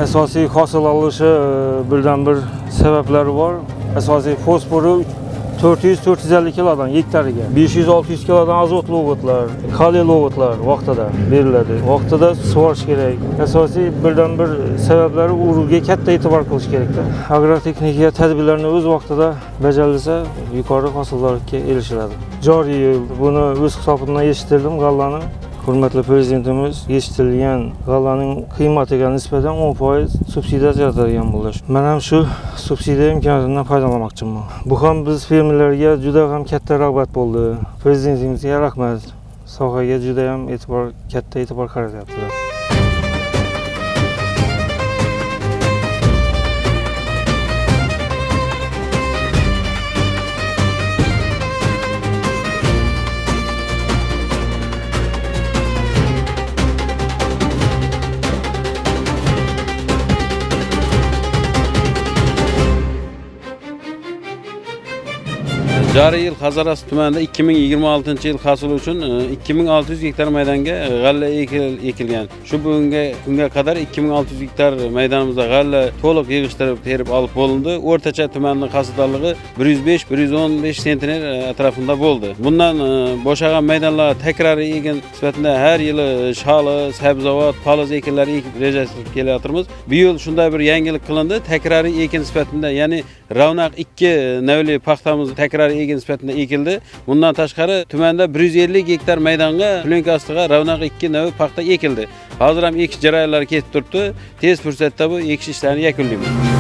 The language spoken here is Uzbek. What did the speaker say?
Asosiy hosil olishi birdan bir sabablari bor. Asosiy fosfori 400-450 kilodan hektariga, 500-600 kilodan azotli o'g'itlar, kaliyli o'g'itlar vaqtida beriladi. Vaqtida sug'orish kerak. Asosiy birdan bir sabablari urug'ga katta e'tibor qilish kerakda. Agrotexnika tadbirlarini o'z vaqtida bajarilsa, yuqori hosillarga erishiladi. Joriy yil buni o'z hisobidan yetishtirdim g'allani. Hurmatli prezidentimiz yetishtirilgan g'allaning qiymatiga nisbatan 10% subsidiya ajratadigan bo'ldi. Men ham shu subsidiya imkoniyatidan foydalanmoqchiman. Bu ham biz fermerlarga juda ham katta rag'bat bo'ldi. Prezidentimizga rahmat. Sohaga juda ham katta e'tibor qaratyaptilar. Joriy yil Hazaras tumanida 2026-yil hosil uchun 2600 gektar maydonga g'alla ekilgan. Shu kunga qadar 2600 gektar maydonimizda g'alla to'liq yig'ishtirib, terib olib bo'lindi. O'rtacha tumanning hosildorligi 105-115 sentner atrofida bo'ldi. Bundan bo'shagan maydonlar takroriy ekin sifatida har yili sholi, sabzavot, poliz ekinlari ekib rejalashtirib kelyapmiz. Bu yil shunday bir yangilik qilindi. Takroriy ekin sifatida, ya'ni Ravnaq 2 navli paxtamiz takroriy ekin sifatida ekildi. Bundan tashqari tumanda 150 gektar maydonga plyonka ostiga Ravnaq 2 navi paxta ekildi. Hozir ham ekish jarayonlari ketib turibdi. Tez fursatda bu ekish ishlarini yakunlaymiz.